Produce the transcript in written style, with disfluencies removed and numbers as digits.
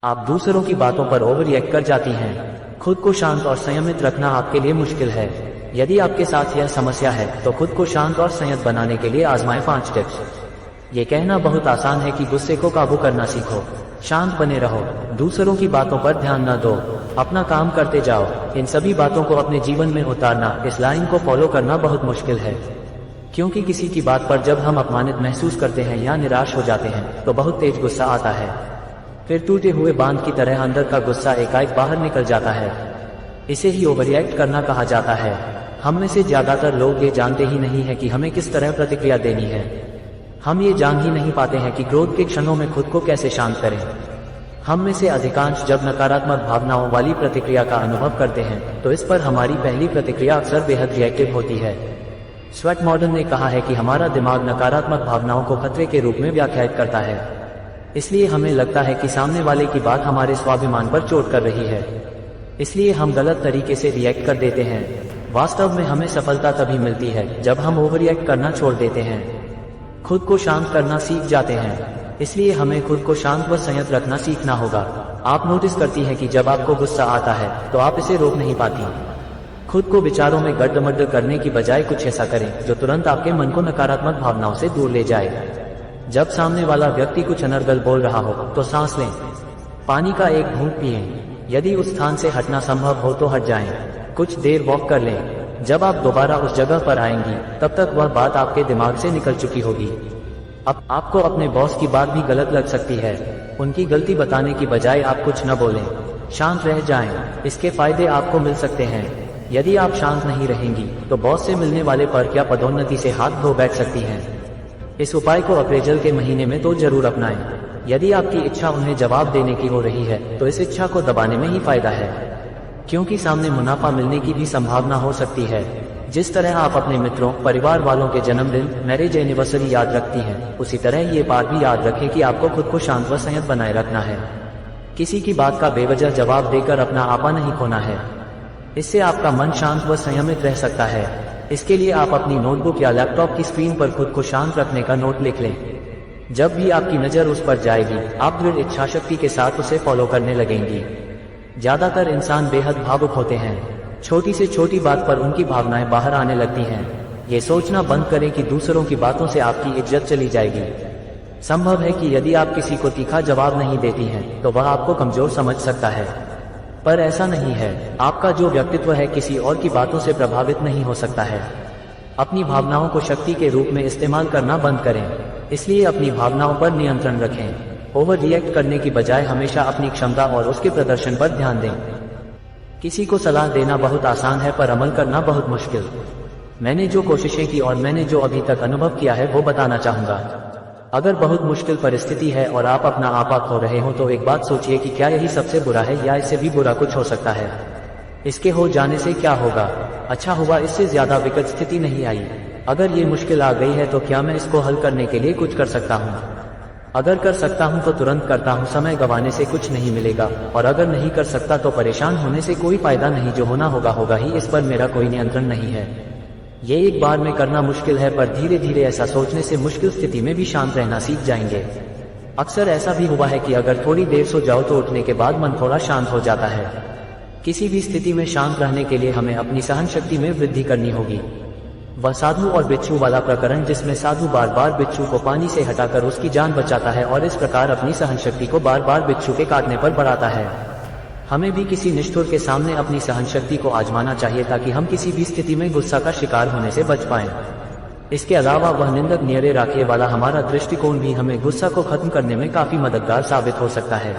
आप दूसरों की बातों पर ओवर रिएक्ट कर जाती हैं। खुद को शांत और संयमित रखना आपके लिए मुश्किल है। यदि आपके साथ यह समस्या है तो खुद को शांत और संयत बनाने के लिए आजमाएं 5 टिप्स। ये कहना बहुत आसान है कि गुस्से को काबू करना सीखो, शांत बने रहो, दूसरों की बातों पर ध्यान न दो, अपना काम करते जाओ। इन सभी बातों को अपने जीवन में उतारना, इस लाइन को फॉलो करना बहुत मुश्किल है, क्योंकि किसी की बात पर जब हम अपमानित महसूस करते हैं या निराश हो जाते हैं तो बहुत तेज गुस्सा आता है। फिर टूटे हुए बांध की तरह अंदर का गुस्सा एकाएक बाहर निकल जाता है। इसे ही ओवररिएक्ट करना कहा जाता है। हम में से ज्यादातर लोग ये जानते ही नहीं है कि हमें किस तरह प्रतिक्रिया देनी है। हम ये जान ही नहीं पाते हैं कि क्रोध के क्षणों में खुद को कैसे शांत करें। हम में से अधिकांश जब नकारात्मक भावनाओं वाली प्रतिक्रिया का अनुभव करते हैं तो इस पर हमारी पहली प्रतिक्रिया अक्सर बेहद रिएक्टिव होती है। स्वेट मॉडर्न ने कहा है कि हमारा दिमाग नकारात्मक भावनाओं को खतरे के रूप में व्याख्यायित करता है, इसलिए हमें लगता है कि सामने वाले की बात हमारे स्वाभिमान पर चोट कर रही है, इसलिए हम गलत तरीके से रिएक्ट कर देते हैं। वास्तव में हमें सफलता तभी मिलती है जब हम ओवर रिएक्ट करना छोड़ देते हैं, खुद को शांत करना सीख जाते हैं। इसलिए हमें खुद को शांत व संयत रखना सीखना होगा। आप नोटिस करती हैं कि जब आपको गुस्सा आता है तो आप इसे रोक नहीं पाती। खुद को विचारों में गड्ढमड्ढ करने की बजाय कुछ ऐसा करें जो तुरंत आपके मन को नकारात्मक भावनाओं से दूर ले जाए। जब सामने वाला व्यक्ति कुछ अनर्गल बोल रहा हो तो सांस लें, पानी का एक घूंट पिएं। यदि उस स्थान से हटना संभव हो तो हट जाएं। कुछ देर वॉक कर लें। जब आप दोबारा उस जगह पर आएंगी तब तक वह बात आपके दिमाग से निकल चुकी होगी। अब आपको अपने बॉस की बात भी गलत लग सकती है। उनकी गलती बताने की बजाय आप कुछ न बोलें, शांत रह जाएं। इसके फायदे आपको मिल सकते हैं। यदि आप शांत नहीं रहेंगी तो बॉस से मिलने वाले पर्क या पदोन्नति से हाथ धो बैठ सकती हैं। इस उपाय को अप्रैल के महीने में तो जरूर अपनाएं। यदि आपकी इच्छा उन्हें जवाब देने की हो रही है तो इस इच्छा को दबाने में ही फायदा है, क्योंकि सामने मुनाफा मिलने की भी संभावना हो सकती है। जिस तरह आप अपने मित्रों, परिवार वालों के जन्मदिन, मैरिज एनिवर्सरी याद रखती हैं, उसी तरह ये बात भी याद रखें कि आपको खुद को शांत व संयत बनाए रखना है। किसी की बात का बेवजह जवाब देकर अपना आपा नहीं खोना है। इससे आपका मन शांत व संयमित रह सकता है। इसके लिए आप अपनी नोटबुक या लैपटॉप की स्क्रीन पर खुद को शांत रखने का नोट लिख लें। जब भी आपकी नजर उस पर जाएगी आप दृढ़ इच्छा शक्ति के साथ उसे फॉलो करने लगेंगी। ज्यादातर इंसान बेहद भावुक होते हैं। छोटी से छोटी बात पर उनकी भावनाएं बाहर आने लगती हैं। ये सोचना बंद करें कि दूसरों की बातों से आपकी इज्जत चली जाएगी। संभव है कि यदि आप किसी को तीखा जवाब नहीं देती हैं तो वह आपको कमजोर समझ सकता है, पर ऐसा नहीं है। आपका जो व्यक्तित्व है किसी और की बातों से प्रभावित नहीं हो सकता है। अपनी भावनाओं को शक्ति के रूप में इस्तेमाल करना बंद करें। इसलिए अपनी भावनाओं पर नियंत्रण रखें। ओवर रिएक्ट करने की बजाय हमेशा अपनी क्षमता और उसके प्रदर्शन पर ध्यान दें। किसी को सलाह देना बहुत आसान है पर अमल करना बहुत मुश्किल। मैंने जो कोशिशें की और मैंने जो अभी तक अनुभव किया है वो बताना चाहूंगा। अगर बहुत मुश्किल परिस्थिति है और आप अपना आपा खो रहे हो तो एक बात सोचिए कि क्या यही सबसे बुरा है या इससे भी बुरा कुछ हो सकता है। इसके हो जाने से क्या होगा? अच्छा हुआ इससे ज्यादा विकट स्थिति नहीं आई। अगर ये मुश्किल आ गई है तो क्या मैं इसको हल करने के लिए कुछ कर सकता हूँ? अगर कर सकता हूँ तो तुरंत करता हूँ, समय गंवाने से कुछ नहीं मिलेगा। और अगर नहीं कर सकता तो परेशान होने से कोई फायदा नहीं। जो होना होगा होगा ही, इस पर मेरा कोई नियंत्रण नहीं है। ये एक बार में करना मुश्किल है पर धीरे धीरे ऐसा सोचने से मुश्किल स्थिति में भी शांत रहना सीख जाएंगे। अक्सर ऐसा भी हुआ है कि अगर थोड़ी देर सो जाओ तो उठने के बाद मन थोड़ा शांत हो जाता है। किसी भी स्थिति में शांत रहने के लिए हमें अपनी सहन शक्ति में वृद्धि करनी होगी। वह साधु और बिच्छू वाला प्रकरण जिसमें साधु बार बार बिच्छू को पानी से हटाकर उसकी जान बचाता है और इस प्रकार अपनी सहन शक्ति को बार बार बिच्छू के काटने पर बढ़ाता है। हमें भी किसी निष्ठुर के सामने अपनी सहन शक्ति को आजमाना चाहिए ताकि हम किसी भी स्थिति में गुस्सा का शिकार होने से बच पाएं। इसके अलावा वह निंदक नियरे राखे वाला हमारा दृष्टिकोण भी हमें गुस्सा को खत्म करने में काफी मददगार साबित हो सकता है।